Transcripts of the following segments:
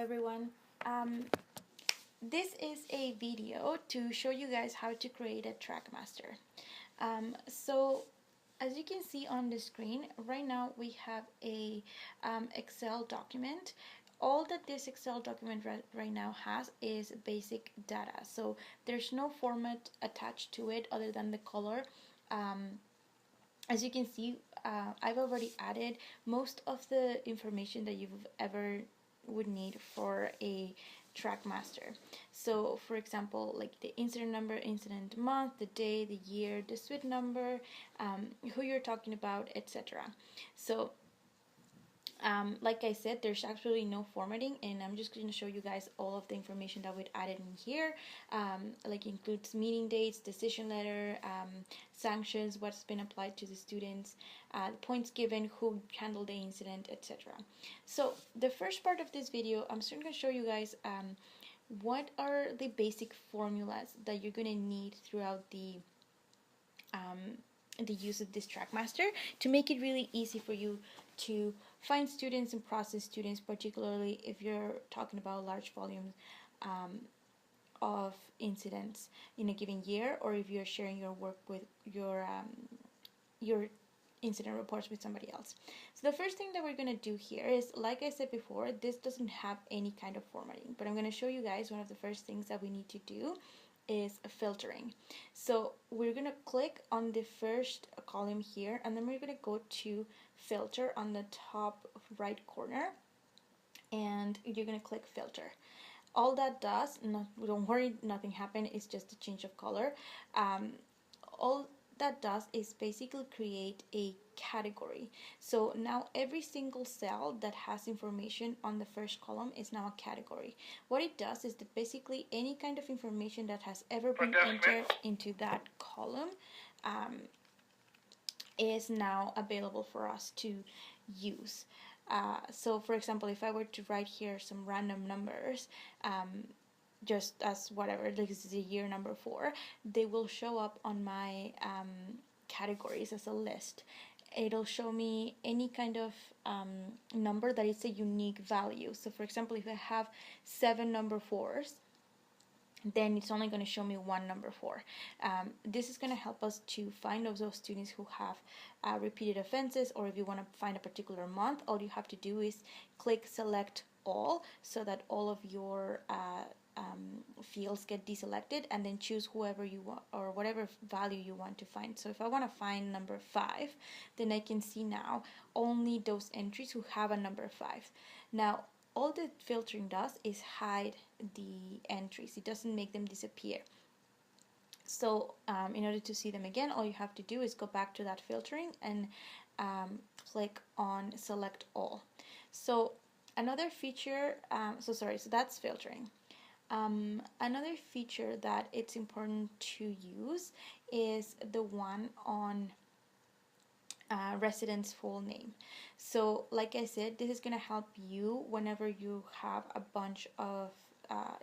everyone. This is a video to show you guys how to create a TrackMaster. So as you can see on the screen right now, we have a Excel document. All that this Excel document right now has is basic data, so there's no format attached to it other than the color. As you can see, I've already added most of the information that you've ever would need for a TrackMaster. So for example, like the incident number, incident month, the day, the year, the suite number, who you're talking about, etc. So like I said, there's absolutely no formatting, and I'm just going to show you guys all of the information that we've added in here. Like includes meeting dates, decision letter, sanctions, what's been applied to the students, points given, who handled the incident, etc. So the first part of this video, I'm just going to show you guys what are the basic formulas that you're going to need throughout the use of this TrackMaster to make it really easy for you to find students and process students, particularly if you're talking about large volumes of incidents in a given year, or if you're sharing your work with your incident reports with somebody else. So the first thing that we're going to do here is, like I said before, this doesn't have any kind of formatting, but I'm going to show you guys one of the first things that we need to do is filtering. So we're going to click on the first column here, and then we're going to go to filter on the top right corner, and you're going to click filter. All that does, don't worry, nothing happened, it's just a change of color. All that does is basically create a category. So now every single cell that has information on the first column is now a category. What it does is that basically any kind of information that has ever been entered into that column is now available for us to use. So for example, if I were to write here some random numbers, just as whatever, like this is a year number 4, they will show up on my categories as a list. It'll show me any kind of number that is a unique value. So for example, if I have 7 number 4s, then it's only going to show me 1 number 4. This is going to help us to find those students who have repeated offenses, or if you want to find a particular month, all you have to do is click select all, so that all of your fields get deselected, and then choose whoever you want or whatever value you want to find. So if I want to find number 5, then I can see now only those entries who have a number 5. Now all the filtering does is hide the entries. It doesn't make them disappear. So in order to see them again, all you have to do is go back to that filtering and click on select all. So another feature, so that's filtering. Another feature that it's important to use is the one on resident's full name. So like I said, this is going to help you whenever you have a bunch of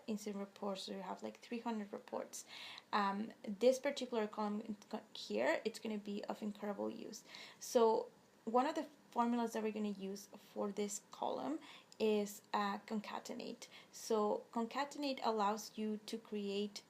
incident reports, or you have like 300 reports. This particular column here, it's going to be of incredible use. So one of the formulas that we're going to use for this column is Concatenate. So Concatenate allows you to create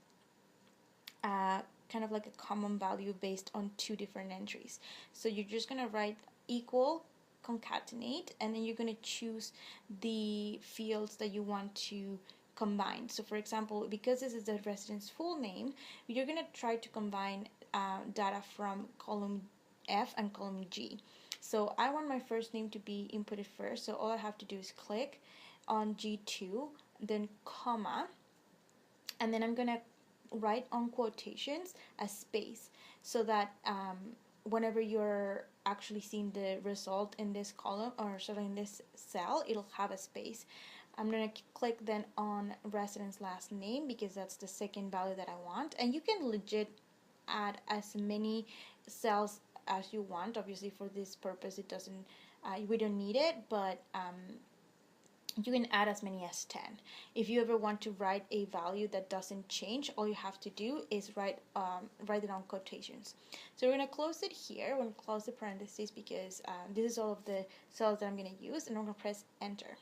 kind of like a common value based on 2 different entries. So you're just going to write equal concatenate, and then you're going to choose the fields that you want to combine. So for example, because this is the resident's full name, you're going to try to combine data from column F and column G. So I want my first name to be inputted first, so all I have to do is click on G2, then comma, and then I'm going to write on quotations a space, so that whenever you're actually seeing the result in this column, or sorry, in this cell, it'll have a space. I'm going to click then on resident's last name, because that's the second value that I want, and you can legit add as many cells as you want. Obviously for this purpose it doesn't we don't need it, but you can add as many as 10. If you ever want to write a value that doesn't change, all you have to do is write it on quotations. So we're going to close it here. We're going to close the parentheses, because this is all of the cells that I'm going to use, and I'm going to press enter.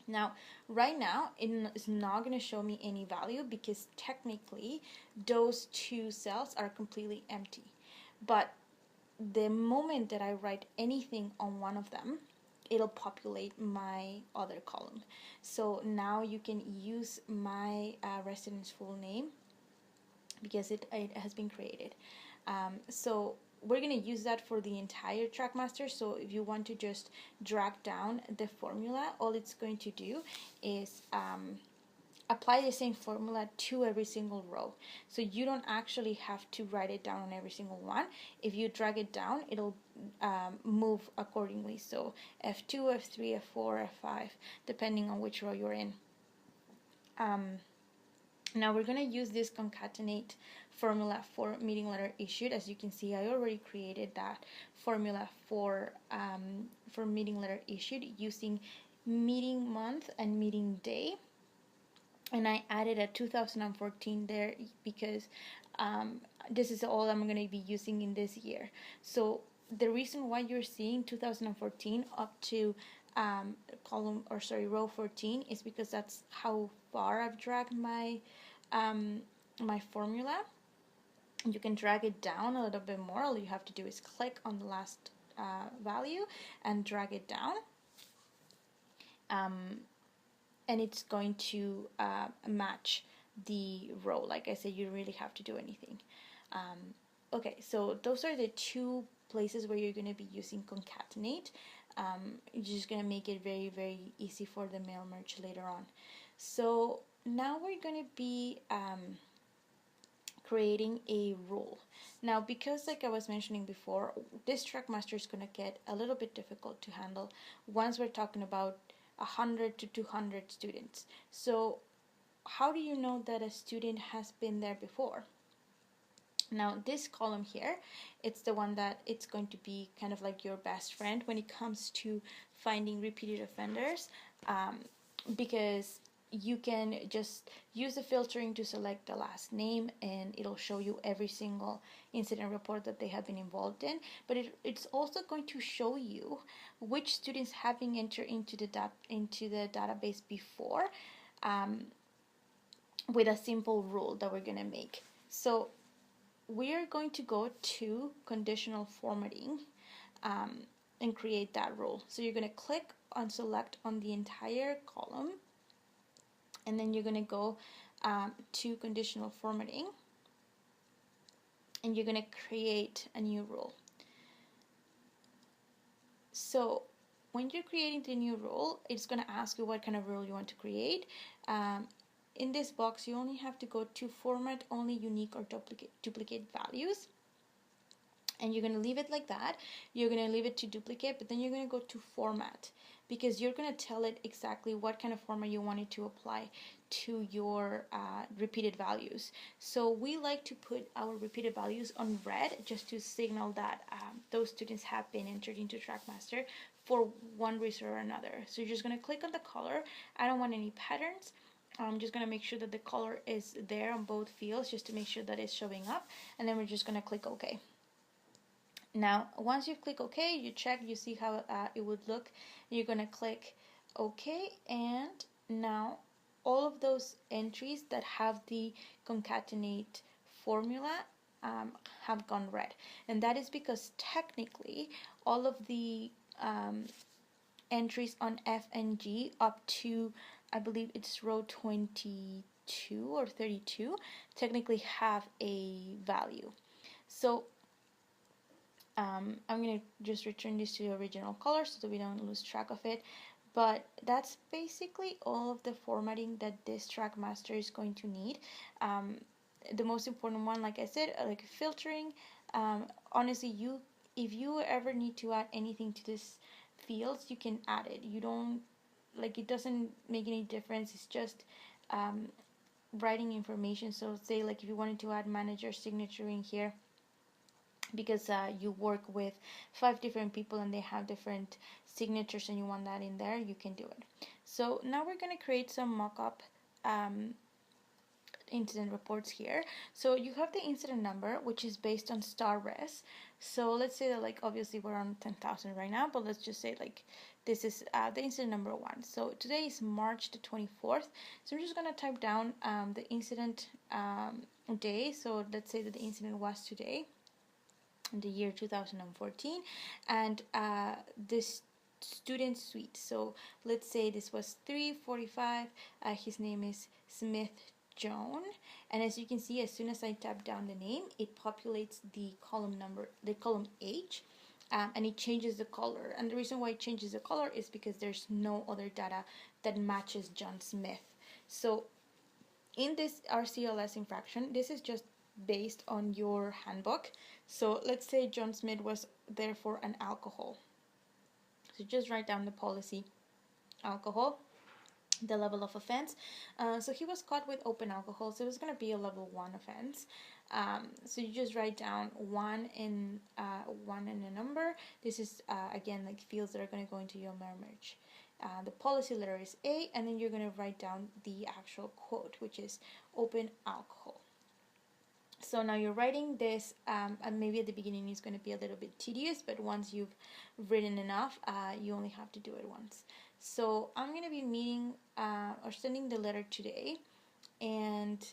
Now, right now, it's not going to show me any value because technically those two cells are completely empty. But the moment that I write anything on one of them, it'll populate my other column. So now you can use my resident's full name because it has been created. So we're going to use that for the entire TrackMaster. So if you want to just drag down the formula, all it's going to do is apply the same formula to every single row. So you don't actually have to write it down on every single one. If you drag it down, it'll move accordingly. So F2, F3, F4, F5, depending on which row you're in. Now we're going to use this concatenate formula for meeting letter issued. As you can see, I already created that formula for meeting letter issued using meeting month and meeting day. And I added a 2014 there because this is all I'm going to be using in this year. So the reason why you're seeing 2014 up to row 14 is because that's how far I've dragged my my formula. You can drag it down a little bit more. All you have to do is click on the last value and drag it down. And it's going to match the row. Like I said, you really have to do anything. Okay, so those are the two places where you're going to be using concatenate. You're just going to make it very, very easy for the Mailmerge later on. So now we're going to be creating a rule. Now, because like I was mentioning before, this TrackMaster is going to get a little bit difficult to handle once we're talking about 100 to 200 students. So how do you know that a student has been there before? Now this column here, it's the one that it's going to be kind of like your best friend when it comes to finding repeated offenders, because you can just use the filtering to select the last name and it'll show you every single incident report that they have been involved in, but it's also going to show you which students have been entered into the database before, with a simple rule that we're going to make. So we are going to go to conditional formatting and create that rule. So you're going to click on select on the entire column, and then you're going to go to conditional formatting, and you're going to create a new rule. So when you're creating the new rule, it's going to ask you what kind of rule you want to create. In this box, you only have to go to format only unique or duplicate values. And you're going to leave it like that. You're going to leave it to duplicate, but then you're going to go to format, because you're going to tell it exactly what kind of format you want it to apply to your repeated values. So we like to put our repeated values on red just to signal that those students have been entered into TrackMaster for one reason or another. So you're just going to click on the color. I don't want any patterns. I'm just going to make sure that the color is there on both fields just to make sure that it's showing up, and then we're just going to click OK. Now, once you click OK, you check, you see how it would look. You're going to click OK, and now all of those entries that have the concatenate formula have gone red. And that is because technically all of the entries on F and G up to, I believe it's row 22 or 32, technically have a value. So I'm going to just return this to the original color so that we don't lose track of it. But that's basically all of the formatting that this TrackMaster is going to need. The most important one, like I said, like filtering. Honestly, if you ever need to add anything to this fields, you can add it. You don't, like, it doesn't make any difference. It's just writing information. So say like if you wanted to add manager signature in here, because you work with 5 different people and they have different signatures and you want that in there, you can do it. So now we're going to create some mock-up incident reports here. So you have the incident number, which is based on star res. So let's say that, like, obviously we're on 10,000 right now, but let's just say like this is the incident number 1. So today is March the 24th. So I'm just going to type down the incident day. So let's say that the incident was today, in the year 2014, and this student suite. So let's say this was 345. His name is Smith Joan, and as you can see, as soon as I tap down the name, it populates the column number, the column H, and it changes the color. And the reason why it changes the color is because there's no other data that matches John Smith. So in this RCLS infraction, this is just based on your handbook. So let's say John Smith was there for an alcohol. So just write down the policy, alcohol, the level of offense. So he was caught with open alcohol, so it was going to be a level 1 offense. So you just write down 1 in a number. This is again like fields that are going to go into your Mailmerge. The policy letter is A, and then you're going to write down the actual quote, which is open alcohol. So now you're writing this, and maybe at the beginning it's going to be a little bit tedious, but once you've written enough, you only have to do it once. So I'm going to be meeting or sending the letter today, and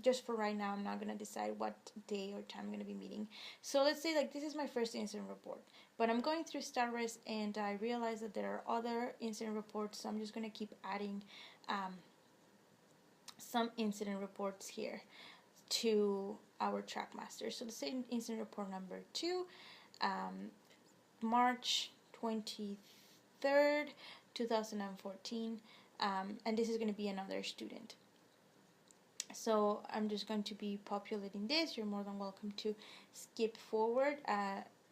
just for right now, I'm not going to decide what day or time I'm going to be meeting. So let's say like this is my first incident report, but I'm going through StatRes and I realize that there are other incident reports, so I'm just going to keep adding some incident reports here to our TrackMaster. So the same incident report number 2, March 23rd, 2014, and this is going to be another student. So I'm just going to be populating this. You're more than welcome to skip forward.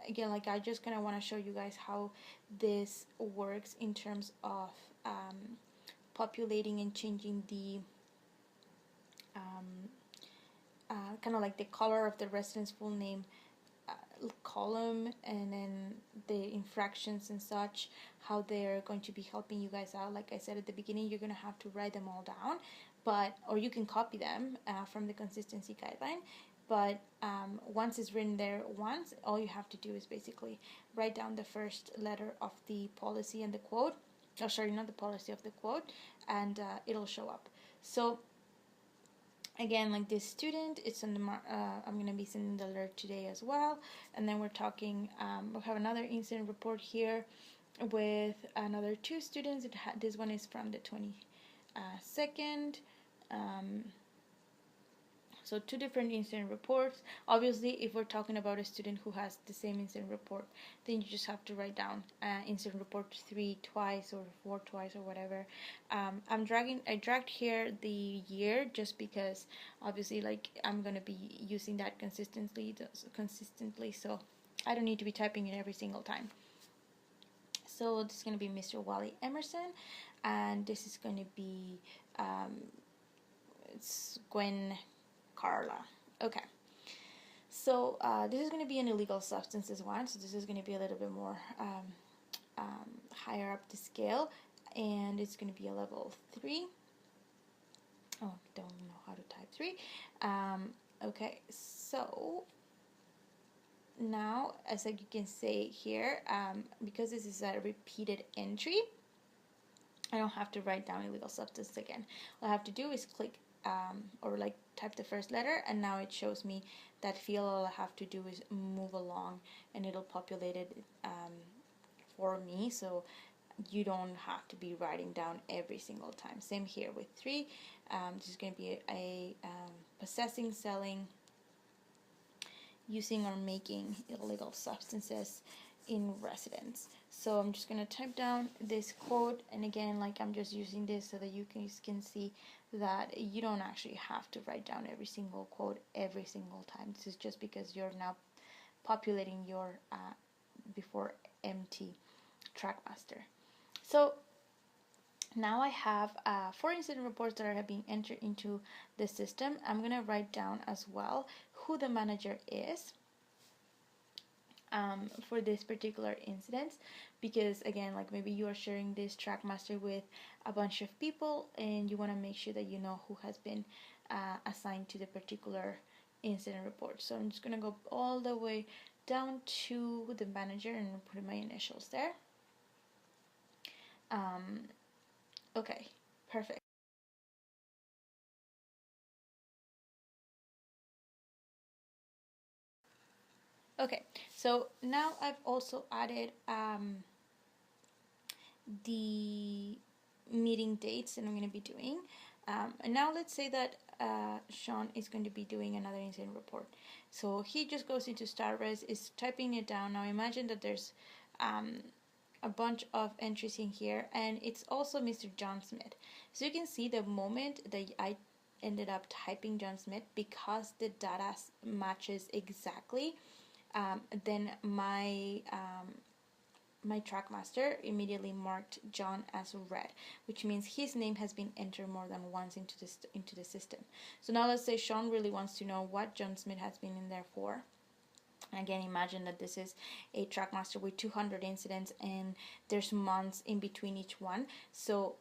Again, like I just kind of want to show you guys how this works in terms of populating and changing the kind of like the color of the resident's full name column, and then the infractions and such, how they're going to be helping you guys out. Like I said at the beginning, you're going to have to write them all down, or you can copy them from the consistency guideline. But once it's written there once, all you have to do is basically write down the first letter of the policy and the quote, or sorry, not the policy, of the quote, and it'll show up. So again, like this student, it's on the I'm going to be sending the alert today as well. And then we're talking, we'll have another incident report here with another 2 students. This one is from the 22nd. So 2 different incident reports. Obviously, if we're talking about a student who has the same incident report, then you just have to write down incident report 3 twice or 4 twice or whatever. I dragged here the year just because obviously like I'm gonna be using that consistently, so I don't need to be typing it every single time. So this is gonna be Mr. Wally Emerson, and this is gonna be it's Gwen Carla. Okay, so this is going to be an illegal substances one, so this is going to be a little bit more higher up the scale, and it's going to be a level 3. Oh, don't know how to type 3. Okay, so now, as you can see here, because this is a repeated entry, I don't have to write down illegal substance again. All I have to do is click or like type the first letter, and now it shows me that field. All I have to do is move along and it'll populate it for me, so you don't have to be writing down every single time. Same here with 3. This is going to be a possessing, selling, using or making illegal substances in residence. So I'm just going to type down this quote, and again, like I'm just using this so that you can see that you don't actually have to write down every single quote every single time. This is just because you're now populating your before empty TrackMaster. So now I have 4 incident reports that are being entered into the system. I'm going to write down as well who the manager is for this particular incident, because again, like maybe you are sharing this TrackMaster with a bunch of people and you want to make sure that you know who has been assigned to the particular incident report. So I'm just going to go all the way down to the manager and put my initials there. Okay, perfect. Okay, so now I've also added the meeting dates that I'm going to be doing. And now let's say that Sean is going to be doing another incident report. So he just goes into StarRes, is typing it down. Now imagine that there's a bunch of entries in here, and it's also Mr. John Smith. So you can see the moment that I ended up typing John Smith, because the data matches exactly, then my TrackMaster immediately marked John as red, which means his name has been entered more than once into the system. So now let's say Sean really wants to know what John Smith has been in there for. Again, imagine that this is a TrackMaster with 200 incidents, and there's months in between each one. So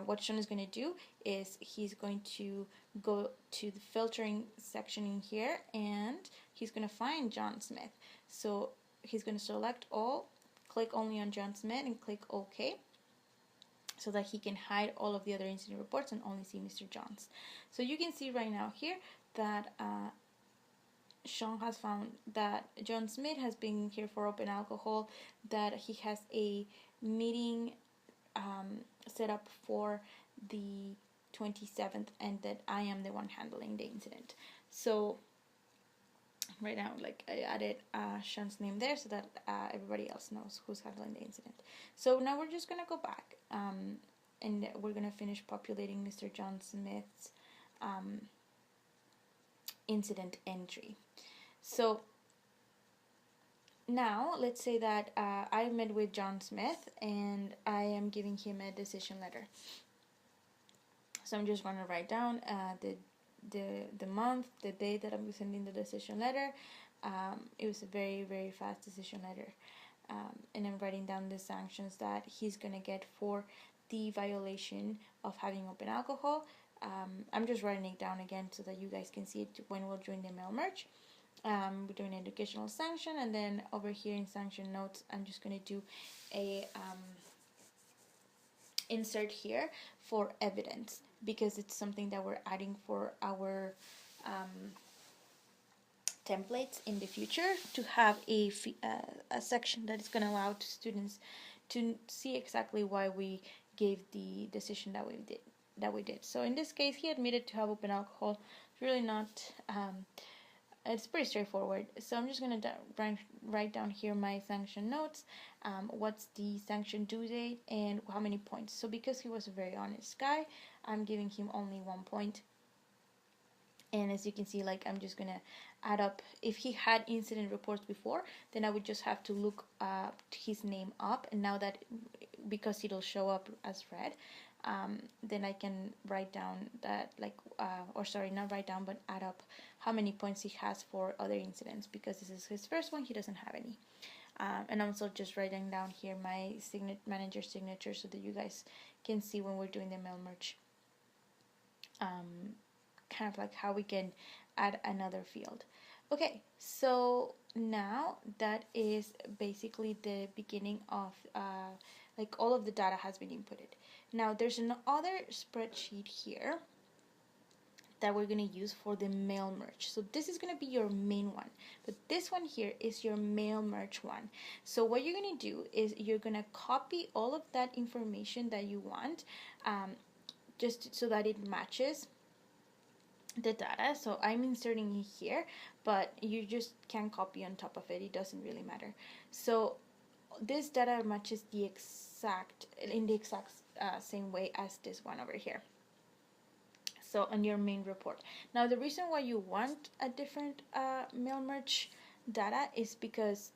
what Sean is going to do is he's going to go to the filtering section in here, and he's going to find John Smith. So he's going to select all, click only on John Smith, and click OK, so that he can hide all of the other incident reports and only see Mr. John's. So you can see right now here that Sean has found that John Smith has been here for open alcohol, that he has a meeting set up for the 27th, and that I am the one handling the incident. So right now, like, I added Sean's name there so that everybody else knows who's handling the incident. So now we're just gonna go back, and we're gonna finish populating Mr. John Smith's incident entry. So now let's say that I met with John Smith and I am giving him a decision letter. So I'm just going to write down the month, the date that I'm sending the decision letter. It was a very, very fast decision letter. And I'm writing down the sanctions that he's going to get for the violation of having open alcohol. I'm just writing it down again so that you guys can see it when we're doing the Mailmerge. We're doing educational sanction, and then over here in sanction notes, I'm just going to do a insert here for evidence, because it's something that we're adding for our templates in the future, to have a section that is going to allow students to see exactly why we gave the decision that we did. So in this case, he admitted to have open alcohol. It's really not it's pretty straightforward. So I'm just going to write down here my sanction notes, what's the sanction due date, and how many points. So because he was a very honest guy, I'm giving him only 1 point. And as you can see, like, I'm just going to add up. If he had incident reports before, then I would just have to look his name up. And now that, because it'll show up as red, then I can write down that, like, or sorry, not write down, but add up how many points he has for other incidents, because this is his first one, he doesn't have any. And I'm also just writing down here my manager signature so that you guys can see when we're doing the Mailmerge, kind of like how we can add another field. Okay, so now that is basically the beginning of like, all of the data has been inputted. Now there's another spreadsheet here that we're going to use for the Mailmerge. So this is going to be your main one, but this one here is your Mailmerge one. So what you're going to do is you're going to copy all of that information that you want, just so that it matches the data. So I'm inserting it here, but you just can copy on top of it. It doesn't really matter. So this data matches in the exact same way as this one over here. So on your main report. Now the reason why you want a different Mailmerge data is because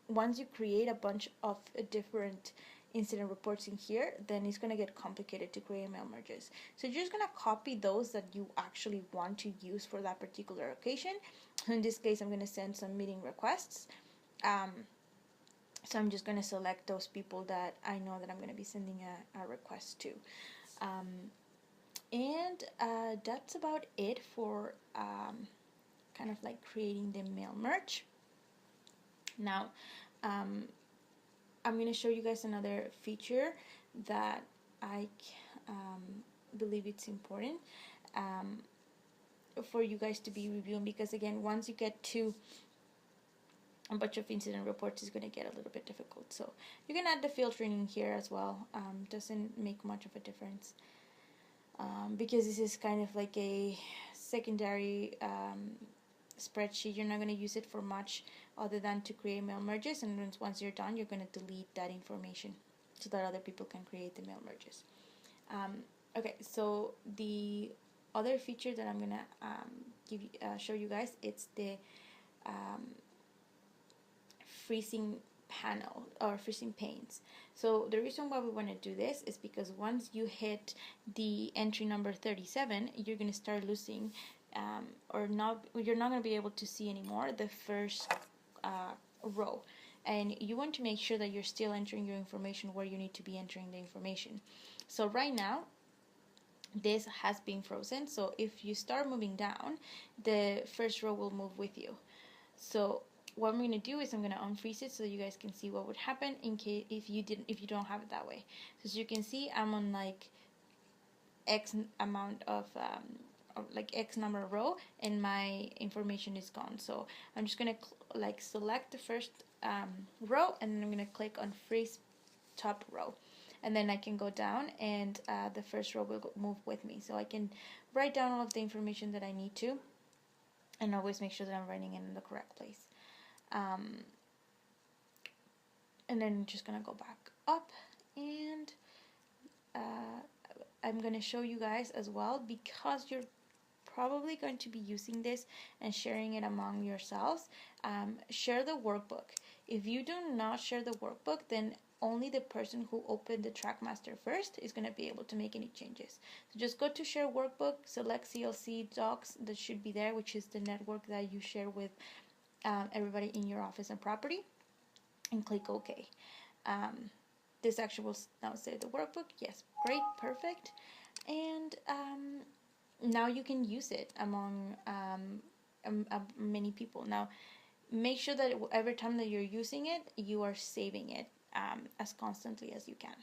once you create a bunch of different incident reports in here, then it's going to get complicated to create Mailmerges. So you're just going to copy those that you actually want to use for that particular occasion. In this case, I'm going to send some meeting requests. So I'm just going to select those people that I know that I'm going to be sending a request to. And that's about it for kind of like creating the Mailmerge. Now, I'm going to show you guys another feature that I believe it's important for you guys to be reviewing, because again, once you get to a bunch of incident reports, is going to get a little bit difficult. So you can add the filtering in here as well. Doesn't make much of a difference because this is kind of like a secondary spreadsheet. You're not going to use it for much other than to create mail merges, and once you're done, you're going to delete that information so that other people can create the mail merges. Okay, so the other feature that I'm going to show you guys, it's the freezing panel or freezing panes. So the reason why we want to do this is because once you hit the entry number 37, you're going to start losing you're not going to be able to see anymore the first row, and you want to make sure that you're still entering your information where you need to be entering the information. So right now this has been frozen, so if you start moving down, the first row will move with you. So what I'm going to do is I'm going to unfreeze it so that you guys can see what would happen in case if you don't have it that way. So as you can see, I'm on like X amount of like X number of row, and my information is gone. So I'm just going to like select the first row, and then I'm going to click on freeze top row, and then I can go down, and the first row will move with me. So I can write down all of the information that I need to, and always make sure that I'm writing it in the correct place. And then I'm just gonna go back up, and I'm gonna show you guys as well, because you're probably going to be using this and sharing it among yourselves. Share the workbook. If you do not share the workbook, then only the person who opened the TrackMaster first is going to be able to make any changes. So just go to share workbook, select CLC docs that should be there, which is the network that you share with everybody in your office and property, and click OK. This actually will now save the workbook. Yes, great, perfect. And now you can use it among many people. Now, make sure that every time that you're using it, you are saving it as constantly as you can.